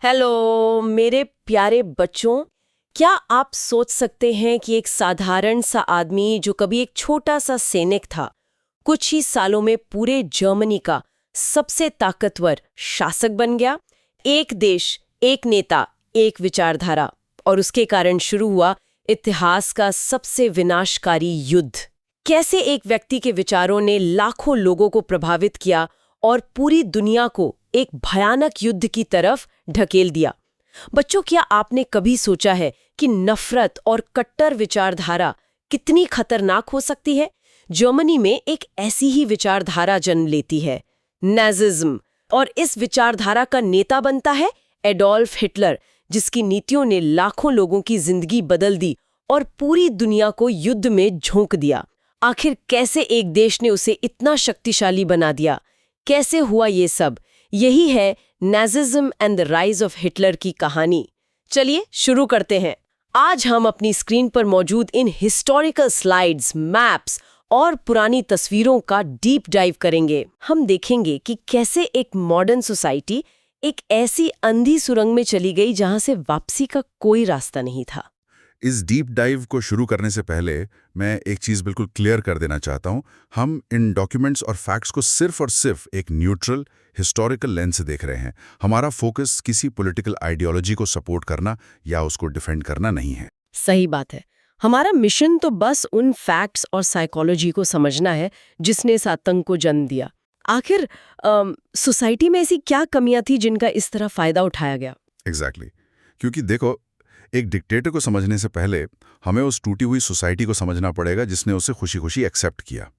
Hello मेरे प्यारे बच्चों। क्या आप सोच सकते हैं कि एक साधारण सा आदमी जो कभी एक छोटा सा सैनिक था, कुछ ही सालों में पूरे जर्मनी का सबसे ताकतवर शासक बन गया। एक देश, एक नेता, एक विचारधारा, और उसके कारण शुरू हुआ इतिहास का सबसे विनाशकारी युद्ध। कैसे एक व्यक्ति के विचारों ने लाखों लोगों को प्रभावित किया और पूरी दुनिया को एक भयानक युद्ध की तरफ ढकेल दिया। बच्चों, क्या आपने कभी सोचा है कि नफरत और कट्टर विचारधारा कितनी खतरनाक हो सकती है? जर्मनी में एक ऐसी ही विचारधारा जन्म लेती है, नाजिज्म, और इस विचारधारा का नेता बनता है एडोल्फ हिटलर, जिसकी नीतियों ने लाखों लोगों की जिंदगी बदल दी और पूरी दुनिया को युद्ध में झोंक दिया। आखिर कैसे एक देश ने उसे इतना शक्तिशाली बना दिया? कैसे हुआ ये सब? यही है Nazism and the rise of Hitler की कहानी। चलिए शुरू करते हैं। आज हम अपनी स्क्रीन पर मौजूद इन हिस्टोरिकल स्लाइड्स, मैप्स और पुरानी तस्वीरों का डीप डाइव करेंगे। हम देखेंगे कि कैसे एक मॉडर्न सोसाइटी एक ऐसी अंधी सुरंग में चली गई जहां से वापसी का कोई रास्ता नहीं था। इस डीप डाइव को शुरू करने से पहले मैं एक चीज़ बिल्कुल क्लियर कर देना चाहता हूँ। हम इन डॉक्यूमेंट्स और फैक्ट्स को सिर्फ और सिर्फ एक न्यूट्रल हिस्टोरिकल लेंस से देख रहे हैं। हमारा फोकस किसी पॉलिटिकल आइडियोलॉजी को सपोर्ट करना या उसको डिफेंड करना नहीं है। सही बात है। हमारा मिशन तो बस उन फैक्ट्स और साइकोलॉजी को समझना है जिसने इस आतंक को जन्म दिया। आखिर सोसाइटी में ऐसी क्या कमियां थी जिनका इस तरह फायदा उठाया गया? एग्जैक्टली क्योंकि देखो, एक डिक्टेटर को समझने से पहले हमें उस टूटी हुई सोसाइटी को समझना पड़ेगा जिसने उसे खुशी खुशी एक्सेप्ट किया।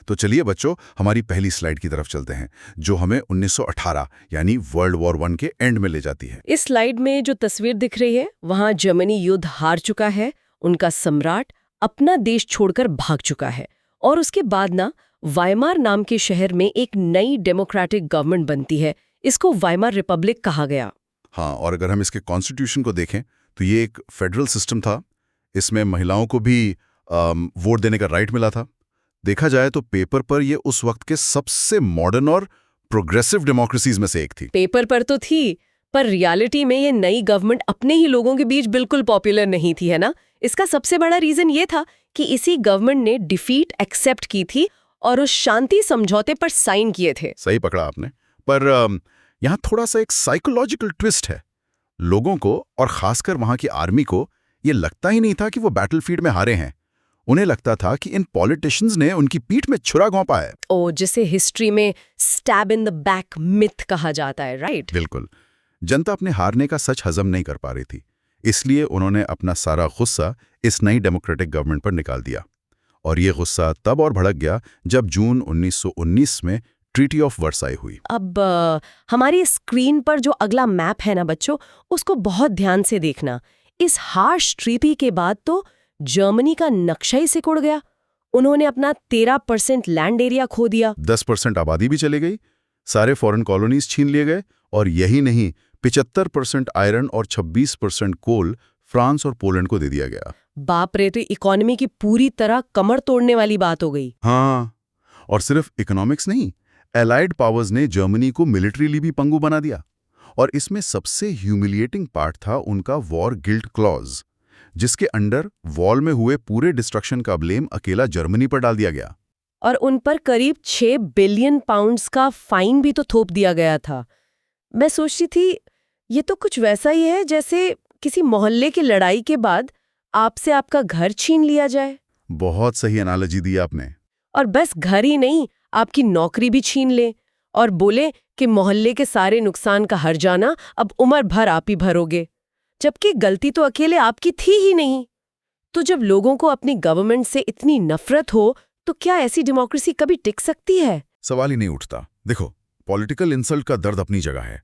तो चलिए बच्चों, हमारी पहली स्लाइड की तरफ चलते हैं, जो हमें 1918 यानी वर्ल्ड वॉर 1 के एंड में ले जाती है। इस स्लाइड में जो तस्वीर दिख रही है, वहां जर्मनी युद्ध हार चुका है, उनका सम्राट अपना देश छोड़कर भाग चुका है, और उसके बाद वाइमार नाम के शहर में एक नई डेमोक्रेटिक गवर्नमेंट बनती है। इसको वाइमार रिपब्लिक कहा गया। हाँ, और अगर हम इसके कॉन्स्टिट्यूशन को देखें तो ये एक फेडरल सिस्टम था। इसमें महिलाओं को भी वोट देने का राइट मिला था। देखा जाए तो पेपर पर ये उस वक्त के सबसे मॉडर्न और प्रोग्रेसिव डेमोक्रेसीज में से एक थी। पेपर पर तो थी, पर रियलिटी में ये नई गवर्नमेंट अपने ही लोगों के बीच बिल्कुल पॉपुलर नहीं थी, है ना? इसका सबसे बड़ा रीजन ये था कि इसी गवर्नमेंट ने डिफीट एक्सेप्ट की थी और उस शांति समझौते पर साइन किए थे। सही पकड़ा आपने। पर यहाँ थोड़ा सा एक साइकोलॉजिकल ट्विस्ट है। लोगों को, और खासकर वहां की आर्मी को, ये लगता ही नहीं था कि वो बैटलफील्ड में हारे हैं। उन्हें लगता था कि इन पॉलिटिशियंस ने उनकी पीठ में छुरा घोंपा है। ओ, जिसे हिस्ट्री में stab in the back myth कहा जाता है, राइट? बिल्कुल। जनता अपने हारने का सच हजम नहीं कर पा रही थी, इसलिए उन्होंने अपना सारा गुस्सा इस नई डेमोक्रेटिक गवर्नमेंट पर निकाल दिया। और ये गुस्सा तब और भड़क गया जब जून 1919 में ट्रीटी ऑफ वर्साई हुई। अब हमारी स्क्रीन पर जो अगला मैप है ना बच्चों, उसको बहुत ध्यान से देखना। इस हार्श ट्रीटी के बाद तो जर्मनी का नक्शा ही सिकुड़ गया। उन्होंने अपना 13% लैंड एरिया खो दिया, 10% आबादी भी चली गई, सारे फॉरेन कॉलोनीज छीन लिए गए, और यही नहीं, 75% आयरन और 26% कोल फ्रांस और पोलैंड को दे दिया गया। बाप रे, तो इकोनॉमी की पूरी तरह कमर तोड़ने वाली बात हो गई। हाँ, और सिर्फ इकोनॉमिक्स नहीं, एलाइड पावर्स ने जर्मनी को मिलिट्रीली भी पंगु बना दिया। और इसमें सबसे ह्यूमिलिएटिंग पार्ट था उनका वॉर गिल्ट क्लॉज, जिसके अंडर वॉर में हुए पूरे डिस्ट्रक्शन का ब्लेम अकेला जर्मनी पर डाल दिया गया। और उन पर करीब 6 बिलियन पाउंड्स का फाइन भी तो थोप दिया गया था। मैं सोचती थी, ये तो कुछ वैसा ही है जैसे किसी मोहल्ले की लड़ाई के बाद आपसे आपका घर छीन लिया जाए। बहुत सही एनालॉजी दी आपने। और बस घर ही नहीं, आपकी नौकरी भी छीन ले और बोले कि मोहल्ले के सारे नुकसान का हर्जाना अब उम्र भर आप ही भरोगे, जबकि गलती तो अकेले आपकी थी ही नहीं। तो जब लोगों को अपनी गवर्नमेंट से इतनी नफरत हो, तो क्या ऐसी डेमोक्रेसी कभी टिक सकती है? सवाल ही नहीं उठता। देखो, पॉलिटिकल इंसल्ट का दर्द अपनी जगह है,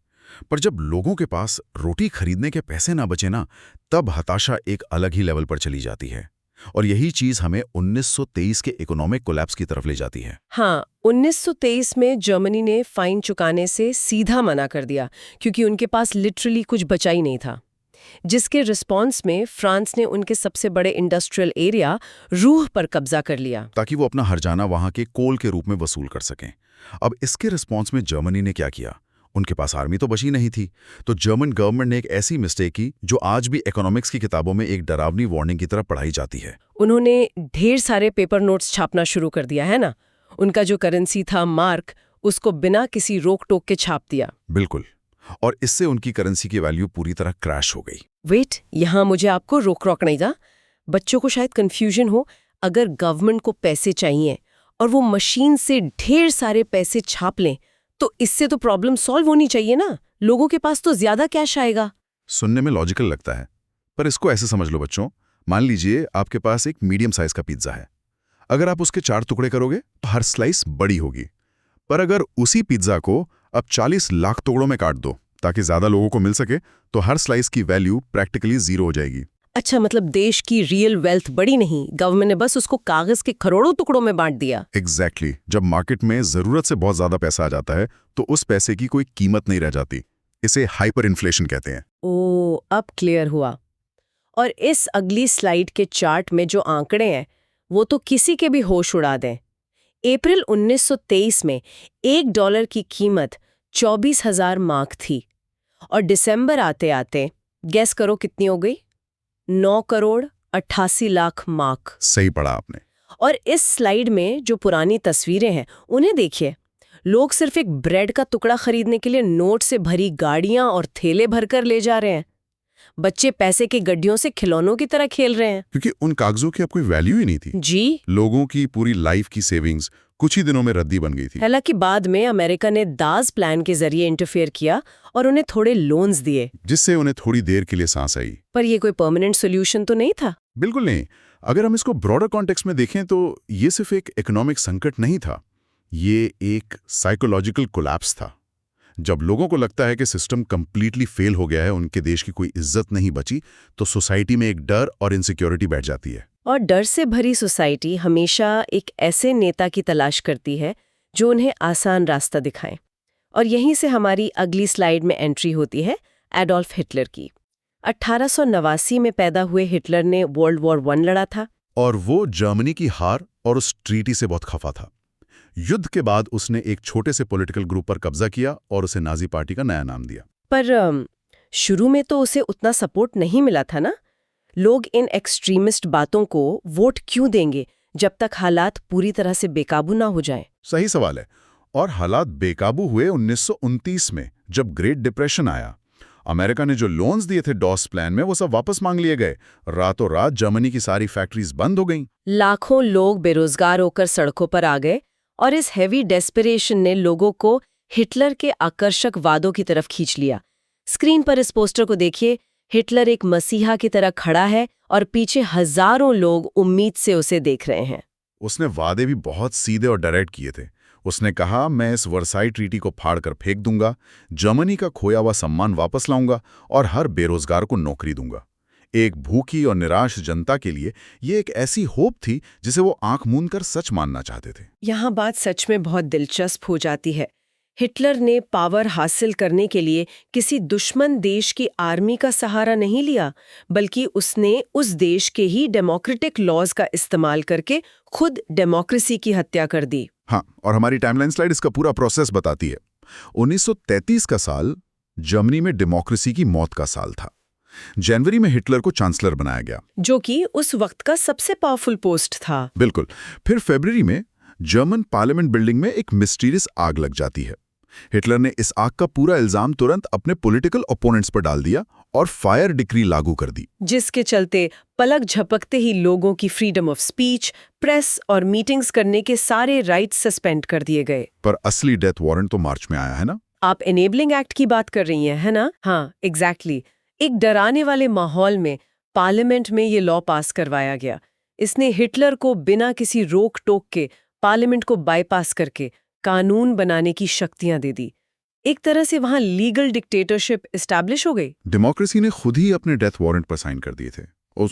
पर जब लोगों के पास रोटी खरीदने के पैसे ना बचे ना, तब हताशा एक अलग ही लेवल पर चली जाती है। और यही चीज हमें 1923 के इकोनॉमिक कोलैप्स की तरफ ले जाती है। हाँ, 1923 में जर्मनी ने फाइन चुकाने से सीधा मना कर दिया, क्योंकि उनके पास लिटरली कुछ बचा ही नहीं था। जिसके रिस्पॉन्स में फ्रांस ने उनके सबसे बड़े इंडस्ट्रियल एरिया रूह पर कब्जा कर लिया, ताकि वो अपना हर्जाना वहां के कोल के रूप में वसूल कर सकें। अब इसके रिस्पॉन्स में जर्मनी ने क्या किया? उनके पास आर्मी तो बची नहीं थी, तो जर्मन गवर्नमेंट ने एक ऐसी मिस्टेक की जो आज भी इकोनॉमिक्स की किताबों में एक डरावनी वार्निंग की तरह पढ़ाई जाती है। उन्होंने ढेर सारे पेपर नोट्स छापना शुरू कर दिया है ना। उनका जो करेंसी था मार्क, उसको बिना किसी रोक टोक के छाप दिया। बिल्कुल, और इससे उनकी करेंसी की वैल्यू पूरी तरह क्रैश हो गई। वेट, यहाँ मुझे आपको रोक नहीं था। बच्चों को शायद कंफ्यूजन हो, अगर गवर्नमेंट को पैसे चाहिए और वो मशीन से ढेर सारे पैसे छाप लें, तो इससे तो प्रॉब्लम सॉल्व होनी चाहिए ना। लोगों के पास तो ज्यादा कैश आएगा। सुनने में लॉजिकल लगता है, पर इसको ऐसे समझ लो बच्चों। मान लीजिए आपके पास एक मीडियम साइज का पिज्जा है। अगर आप उसके 4 टुकड़े करोगे तो हर स्लाइस बड़ी होगी। पर अगर उसी पिज्जा को अब 40 लाख टुकड़ों में काट दो ताकि ज्यादा लोगों को मिल सके, तो हर स्लाइस की वैल्यू प्रैक्टिकली 0 हो जाएगी। अच्छा, मतलब देश की रियल वेल्थ बड़ी नहीं, गवर्नमेंट ने बस उसको कागज के करोड़ों टुकड़ों में बांट दिया। एग्जैक्टली। जब मार्केट में जरूरत से बहुत ज्यादा पैसा आ जाता है तो उस पैसे की कोई कीमत नहीं रह जाती। इसे हाइपर इन्फ्लेशन कहते हैं। ओ, अब क्लियर हुआ। और इस अगली स्लाइड के चार्ट में जो आंकड़े हैं वो तो किसी के भी होश उड़ा दें। अप्रैल 1923 में $1 की कीमत 24,000 मार्क थी और दिसंबर आते आते गेस करो कितनी हो गई? 9,88,00,000 मार्क। सही पढ़ा आपने। और इस स्लाइड में जो पुरानी तस्वीरें हैं उन्हें देखिए। लोग सिर्फ एक ब्रेड का टुकड़ा खरीदने के लिए नोट से भरी गाड़ियां और थैले भरकर ले जा रहे हैं। बच्चे पैसे की गड्डियों से खिलौनों की तरह खेल रहे हैं, क्योंकि उन कागजों की अब कोई वैल्यू ही नहीं थी। जी। लोगों की पूरी लाइफ की सेविंग्स कुछ ही दिनों में रद्दी बन गई थी। हालांकि बाद में अमेरिका ने दास प्लान के जरिए इंटरफेयर किया और उन्हें थोड़े लोन्स दिए, जिससे उन्हें थोड़ी देर के लिए सांस आई। पर ये कोई परमानेंट सोल्यूशन तो नहीं था। बिल्कुल नहीं। अगर हम इसको ब्रॉडर कॉन्टेक्स्ट में देखें तो ये सिर्फ एक इकोनॉमिक संकट नहीं था, ये एक साइकोलॉजिकल कोलैप्स था। जब लोगों को लगता है कि सिस्टम कंप्लीटली फेल हो गया है, उनके देश की कोई इज्जत नहीं बची, तो सोसाइटी में एक डर और इनसिक्योरिटी बैठ जाती है। और डर से भरी सोसाइटी हमेशा एक ऐसे नेता की तलाश करती है जो उन्हें आसान रास्ता दिखाए। और यहीं से हमारी अगली स्लाइड में एंट्री होती है एडोल्फ हिटलर की। 1889 में पैदा हुए हिटलर ने वर्ल्ड वॉर 1 लड़ा था। और वो जर्मनी की हार और उस ट्रीटी से बहुत खफा था। युद्ध के बाद उसने एक छोटे से पॉलिटिकल ग्रुप पर कब्जा किया और उसे नाजी पार्टी का नया नाम दिया। पर शुरू में तो उसे उतना सपोर्ट नहीं मिला था ना। लोग इन एक्सट्रीमिस्ट बातों को वोट क्यों देंगे जब तक हालात पूरी तरह से बेकाबू ना हो जाएं? सही सवाल है। और हालात बेकाबू हुए 1929 में, जब ग्रेट डिप्रेशन आया। अमेरिका ने जो लोन्स दिए थे डॉस प्लान में, वो सब वापस मांग लिए गए। रातों रात जर्मनी की सारी फैक्ट्रीज बंद हो गईं। लाखों लोग बेरोजगार होकर सड़कों पर आ गए और इस हेवी डेस्परेशन ने लोगों को हिटलर के आकर्षक वादों की तरफ खींच लिया। स्क्रीन पर इस पोस्टर को देखिए। हिटलर एक मसीहा की तरह खड़ा है और पीछे हजारों लोग उम्मीद से उसे देख रहे हैं। उसने वादे भी बहुत सीधे और डायरेक्ट किए थे। उसने कहा, मैं इस वर्साई ट्रीटी को फाड़कर फेंक दूंगा, जर्मनी का खोया हुआ सम्मान वापस लाऊंगा और हर बेरोजगार को नौकरी दूंगा। एक भूखी और निराश जनता के लिए ये एक ऐसी होप थी जिसे वो आंख मूंदकर सच मानना चाहते थे। यहाँ बात सच में बहुत दिलचस्प हो जाती है। हिटलर ने पावर हासिल करने के लिए किसी दुश्मन देश की आर्मी का सहारा नहीं लिया, बल्कि उसने उस देश के ही डेमोक्रेटिक लॉज का इस्तेमाल करके खुद डेमोक्रेसी की हत्या कर दी। हाँ, और हमारी टाइमलाइन स्लाइड इसका पूरा प्रोसेस बताती है। 1933 का साल जर्मनी में डेमोक्रेसी की मौत का साल था। जनवरी में हिटलर को चांसलर बनाया गया, जो कि उस वक्त का सबसे पावरफुल पोस्ट था। बिल्कुल। फिर फरवरी में जर्मन पार्लियामेंट बिल्डिंग में एक मिस्टीरियस आग लग जाती है। हिटलर ने इस आग का पूरा इल्जाम तुरंत अपने पॉलिटिकल ओपोनेंट्स पर डाल दिया और फायर डिक्री लागू कर दी, जिसके चलते पलक झपकते ही लोगों की फ्रीडम ऑफ स्पीच, प्रेस और मीटिंग्स करने के सारे राइट्स सस्पेंड कर दिए गए। पर असली डेथ वारंट तो मार्च में आया है ना। आप एनेबलिंग एक्ट की बात कर रही हैं, है ना? हाँ, एग्जैक्टली। एक डराने वाले माहौल में पार्लियामेंट में ये लॉ पास करवाया गया। इसने हिटलर को बिना किसी रोक टोक के पार्लियामेंट को बाईपास करके कानून बनाने की शक्तियां दे दी। एक तरह से वहां लीगल डिक्टेटरशिप एस्टैब्लिश हो गई। डेमोक्रेसी ने खुद ही अपने डेथ वारंट पर साइन कर दिए थे।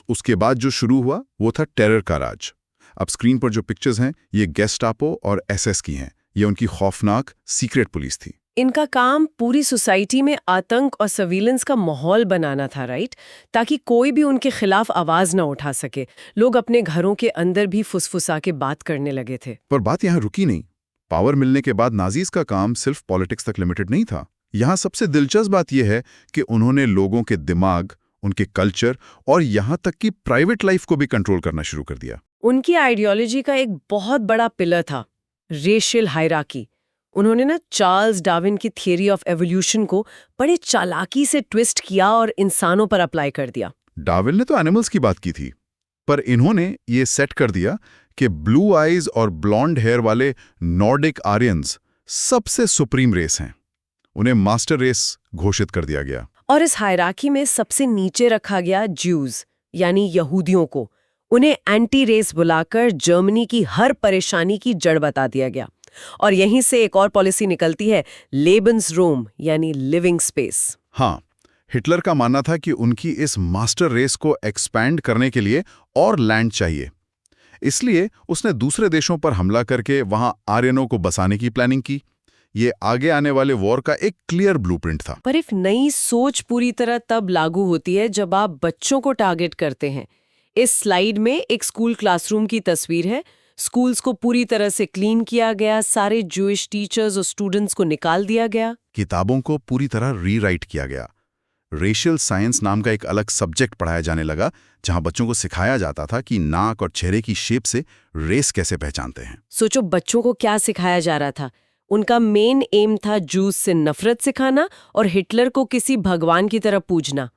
उसके बाद जो शुरू हुआ वो था टेरर का राज। अब स्क्रीन पर जो पिक्चर्स हैं, ये गेस्टापो और एसएस की हैं। ये उनकी खौफनाक सीक्रेट पुलिस थी। इनका काम पूरी सोसाइटी में आतंक और सर्विलेंस का माहौल बनाना था, राइट? ताकि कोई भी उनके खिलाफ आवाज ना उठा सके। लोग अपने घरों के अंदर भी फुसफुसा के बात करने लगे थे। पर बात यहाँ रुकी नहीं। पावर मिलने के बाद नाजीज का काम सिर्फ पॉलिटिक्स तक लिमिटेड नहीं था। यहाँ सबसे दिलचस्प बात यह है कि उन्होंने लोगों के दिमाग, उनके कल्चर और यहाँ तक कि प्राइवेट लाइफ को भी कंट्रोल करना शुरू कर दिया। उनकी आइडियोलॉजी का एक बहुत बड़ा पिलर था रेशियल हायरार्की। उन्होंने ना चार्ल्स डार्विन की थियरी ऑफ एवोल्यूशन को बड़े चालाकी से ट्विस्ट किया और इंसानों पर अप्लाई कर दिया। डार्विन ने तो एनिमल्स की बात की थी, पर इन्होंने ये सेट कर दिया कि ब्लू आइज और ब्लॉन्ड हेयर वाले नॉर्डिक आर्यंस सबसे सुप्रीम रेस हैं। उन्हें मास्टर रेस घोषित कर दिया गया। और इस हायरार्की में सबसे नीचे रखा गया ज्यूज यानी यहूदियों को। उन्हें एंटी रेस बुलाकर जर्मनी की हर परेशानी की जड़ बता दिया गया। और यहीं से एक और पॉलिसी निकलती है, लेबन्सरोम यानी लिविंग स्पेस। हाँ, हिटलर का मानना था कि उनकी इस मास्टर रेस को एक्सपैंड करने के लिए और लैंड चाहिए। इसलिए उसने दूसरे देशों पर हमला करके वहां आर्यनों को बसाने की प्लानिंग की। ये आगे आने वाले वॉर का एक क्लियर ब्लूप्रिंट था। पर एक नई सोच पूरी तरह तब लागू होती है जब आप बच्चों को टारगेट करते हैं। इस स्लाइड में एक स्कूल क्लासरूम की तस्वीर है। स्कूल्स को पूरी तरह से क्लीन किया गया, सारे जूइश टीचर्स और स्टूडेंट्स को निकाल दिया गया। किताबों को पूरी तरह रीराइट किया गया। रेशियल साइंस नाम का एक अलग सब्जेक्ट पढ़ाया जाने लगा, जहां बच्चों को सिखाया जाता था कि नाक और चेहरे की शेप से रेस कैसे पहचानते हैं। सोचो बच्चों को क्या सिखाया जा रहा था। उनका मेन एम था जूस से नफरत सिखाना और हिटलर को किसी भगवान की तरह पूजना।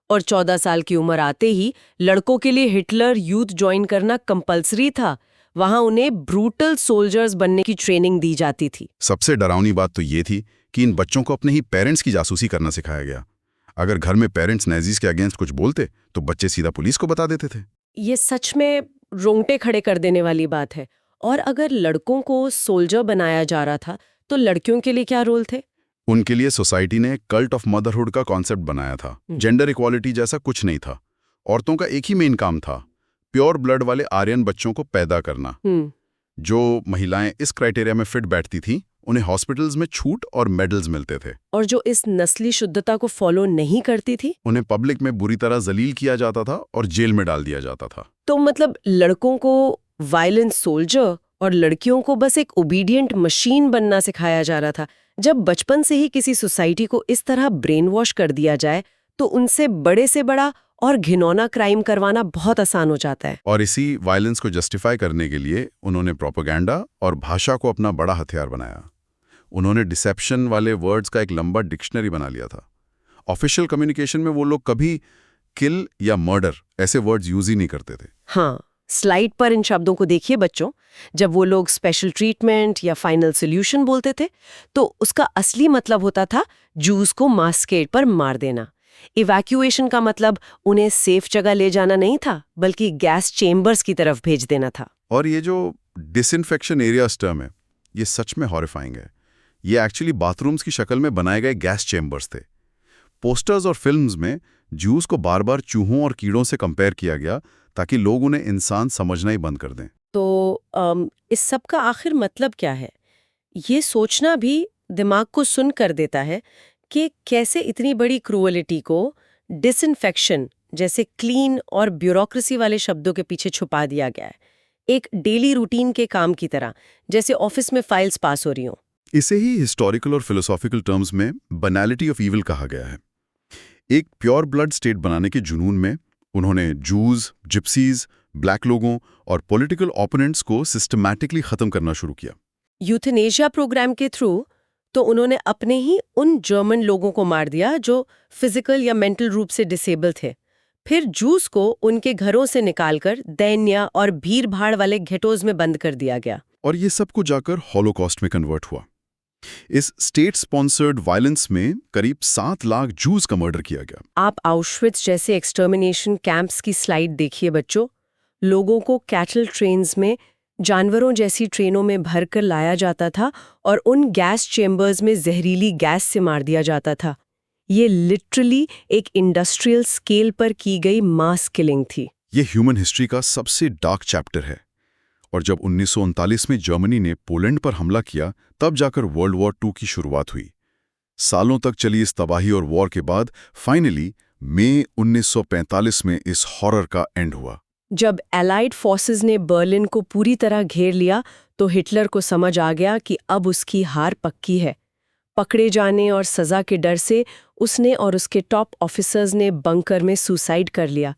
और 14 साल की उम्र आते ही लड़कों के लिए हिटलर यूथ ज्वाइन करना कंपलसरी था। वहां उन्हें ब्रूटल सोल्जर्स बनने की ट्रेनिंग दी जाती थी। सबसे डरावनी बात तो ये थी कि इन बच्चों को अपने ही पेरेंट्स की जासूसी करना सिखाया गया। अगर घर में पेरेंट्स नाजीज के अगेंस्ट कुछ बोलते तो बच्चे सीधा पुलिस को बता देते थे। ये सच में रोंगटे खड़े कर देने वाली बात है। और अगर लड़कों को सोल्जर बनाया जा रहा था तो लड़कियों के लिए क्या रोल थे? उनके लिए सोसाइटी ने कल्ट ऑफ मदरहुड का कॉन्सेप्ट बनाया था। जेंडर इक्वालिटी जैसा कुछ नहीं था। औरतों का एक ही मेन काम था, प्योर ब्लड वाले आर्यन बच्चों को पैदा करना। जो महिलाएं इस क्राइटेरिया में फिट बैठती थीं, उन्हें हॉस्पिटल्स में छूट और मेडल्स मिलते थे। और जो इस नस्ली शुद्धता को फॉलो नहीं करती थी, उन्हें पब्लिक में बुरी तरह जलील किया जाता था और जेल में डाल दिया जाता था। तो मतलब लड़कों को वायलेंट सोल्जर और लड़कियों को बस एक ओबीडियंट मशीन बनना सिखाया जा रहा था। जब बचपन से ही किसी सोसाइटी को इस तरह ब्रेन वॉश कर दिया जाए तो उनसे बड़े से बड़ा और घिनौना क्राइम करवाना बहुत आसान हो जाता है। और इसी वायलेंस को जस्टिफाई करने के लिए उन्होंने प्रोपेगेंडा और भाषा को अपना बड़ा हथियार बनाया। उन्होंने डिसेप्शन वाले वर्ड्स का एक लंबा डिक्शनरी बना लिया था। ऑफिशियल कम्युनिकेशन में वो लोग कभी किल या मर्डर ऐसे वर्ड्स यूज ही नहीं करते थे। हाँ, स्लाइड पर इन शब्दों को देखिए बच्चों। जब वो लोग स्पेशल ट्रीटमेंट या फाइनल सोल्यूशन बोलते थे तो उसका असली मतलब होता था जूस को मास्केट पर मार देना। इवैक्यूएशन का मतलब उन्हें सेफ जगह ले जाना नहीं था, बल्कि गैस चेम्बर्स की तरफ भेज देना था। और ये जो डिसइंफेक्शन एरियाज टर्म है, ये सच में हॉरिफाइंग है। ये एक्चुअली बाथरूम्स की शक्ल में बनाए गए गैस चेम्बर्स थे। पोस्टर्स और फिल्म्स में जूस को बार बार चूहों और कीड़ों से कंपेयर किया गया ताकि लोग उन्हें इंसान समझना ही बंद कर दें। तो इस सब का आखिर मतलब क्या है? ये सोचना भी दिमाग को सुन कर देता है कि कैसे इतनी बड़ी क्रूअलिटी को डिसइंफेक्शन जैसे क्लीन और ब्यूरोक्रेसी वाले शब्दों के पीछे छुपा दिया गया है, एक डेली रूटीन के काम की तरह, जैसे ऑफिस में फाइल्स पास हो रही हों। इसे ही हिस्टोरिकल और फिलोसॉफिकल टर्म्स में बनैलिटी ऑफ ईविल कहा गया है। एक प्योर ब्लड स्टेट बनाने के जुनून में उन्होंने जूज, जिप्सीज, ब्लैक लोगों और पॉलिटिकल ओपोनेंट्स को सिस्टमैटिकली खत्म करना शुरू किया। यूथनेशिया प्रोग्राम के थ्रू तो उन्होंने अपने ही उन जर्मन लोगों को मार दिया जो फिजिकल या मेंटल रूप से डिसेबल थे। फिर जूस को उनके घरों से निकालकर दैन्य और भीड़-भाड़ वाले घेटोज में बंद कर दिया गया। और ये सब कुछ जाकर हॉलोकॉस्ट में कन्वर्ट हुआ। इस स्टेट स्पॉन्सर्ड वायलेंस में करीब 7 लाख जूस का मर्डर किया गया। आप आउशविट्स जैसे एक्सटर्मिनेशन कैंप्स की स्लाइड देखिए बच्चों। लोगों को कैटल ट्रेन्स में जानवरों जैसी ट्रेनों में भरकर लाया जाता था और उन गैस चेम्बर्स में जहरीली गैस से मार दिया जाता था। ये लिटरली एक इंडस्ट्रियल स्केल पर की गई मास किलिंग थी। ये ह्यूमन हिस्ट्री का सबसे डार्क चैप्टर है। और जब 1939 में जर्मनी ने पोलैंड पर हमला किया, तब जाकर वर्ल्ड वॉर 2 की शुरुआत हुई। सालों तक चली इस तबाही और वॉर के बाद फाइनली मई 1945 में इस हॉरर का एंड हुआ। जब एलाइड फोर्सेस ने बर्लिन को पूरी तरह घेर लिया तो हिटलर को समझ आ गया कि अब उसकी हार पक्की है। पकड़े जाने और सजा के डर से उसने और उसके टॉप ऑफिसर्स ने बंकर में सुसाइड कर लिया,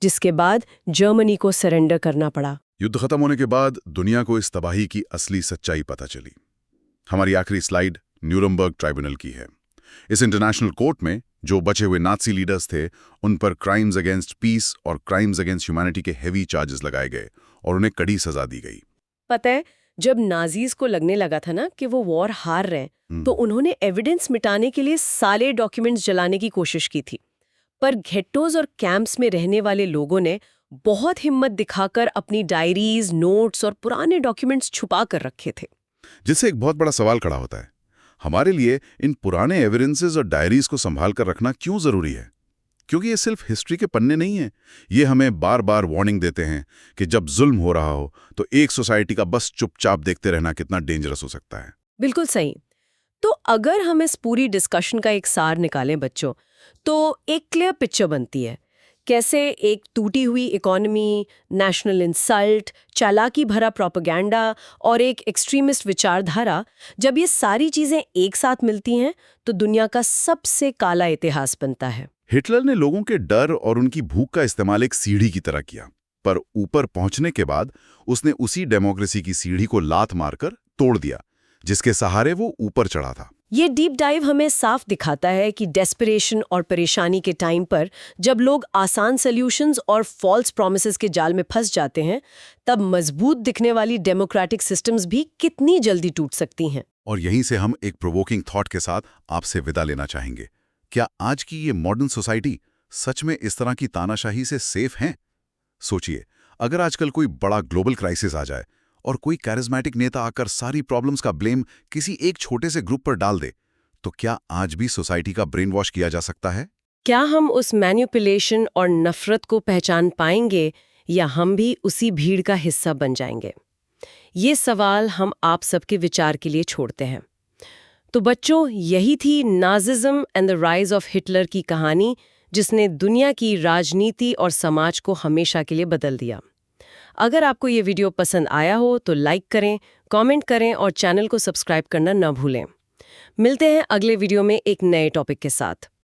जिसके बाद जर्मनी को सरेंडर करना पड़ा। युद्ध खत्म होने के बाद दुनिया को इस तबाही की असली सच्चाई पता चली। हमारी आखिरी स्लाइड न्यूरमबर्ग ट्राइब्यूनल की है। इस इंटरनेशनल कोर्ट में जो बचे हुए नाज़ी लीडर्स थे, उन पर क्राइम्स अगेंस्ट पीस और क्राइम्स अगेंस्ट ह्यूमैनिटी के हेवी चार्जेस लगाए गए और उन्हें कड़ी सजा दी गई। पता है, जब नाजीज को लगने लगा था ना कि वो वॉर हार रहे हैं, तो उन्होंने एविडेंस मिटाने के लिए सारे डॉक्यूमेंट्स जलाने की कोशिश की थी। पर घेट्टोज और कैंप्स में रहने वाले लोगों ने बहुत हिम्मत दिखाकर अपनी डायरीज, नोट्स और पुराने डॉक्यूमेंट्स छुपा कर रखे थे। जिससे एक बहुत बड़ा सवाल खड़ा होता है, हमारे लिए इन पुराने एविडेंसेस और डायरीज को संभाल कर रखना क्यों जरूरी है? क्योंकि ये सिर्फ हिस्ट्री के पन्ने नहीं हैं, ये हमें बार बार वार्निंग देते हैं कि जब जुल्म हो रहा हो तो एक सोसाइटी का बस चुपचाप देखते रहना कितना डेंजरस हो सकता है। बिल्कुल सही। तो अगर हम इस पूरी डिस्कशन का एक सार निकालें बच्चों, तो एक क्लियर पिक्चर बनती है। कैसे एक टूटी हुई इकोनॉमी, नेशनल इंसल्ट, चालाकी भरा प्रोपेगेंडा और एक एक्सट्रीमिस्ट विचारधारा, जब ये सारी चीजें एक साथ मिलती हैं तो दुनिया का सबसे काला इतिहास बनता है। हिटलर ने लोगों के डर और उनकी भूख का इस्तेमाल एक सीढ़ी की तरह किया, पर ऊपर पहुंचने के बाद उसने उसी डेमोक्रेसी की सीढ़ी को लात मारकर तोड़ दिया जिसके सहारे वो ऊपर चढ़ा था। ये डीप डाइव हमें साफ दिखाता है कि डेस्परेशन और परेशानी के टाइम पर जब लोग आसान सॉल्यूशंस और फॉल्स प्रॉमिसेस के जाल में फंस जाते हैं, तब मजबूत दिखने वाली डेमोक्रेटिक सिस्टम्स भी कितनी जल्दी टूट सकती हैं। और यहीं से हम एक प्रोवोकिंग थॉट के साथ आपसे विदा लेना चाहेंगे। क्या आज की ये मॉडर्न सोसाइटी सच में इस तरह की तानाशाही से सेफ हैं? सोचिए, अगर आजकल कोई बड़ा ग्लोबल क्राइसिस आ जाए और कोई कैरिज्मेटिक नेता आकर सारी प्रॉब्लम्स का ब्लेम किसी एक छोटे से ग्रुप पर डाल दे, तो क्या आज भी सोसाइटी का ब्रेन वॉश किया जा सकता है? क्या हम उस मैनिपुलेशन और नफरत को पहचान पाएंगे या हम भी उसी भीड़ का हिस्सा बन जाएंगे? ये सवाल हम आप सबके विचार के लिए छोड़ते हैं। तो बच्चों, यही थी Nazism and the rise of Hitler की कहानी, जिसने दुनिया की राजनीति और समाज को हमेशा के लिए बदल दिया। अगर आपको ये वीडियो पसंद आया हो तो लाइक करें, कमेंट करें और चैनल को सब्सक्राइब करना न भूलें। मिलते हैं अगले वीडियो में एक नए टॉपिक के साथ।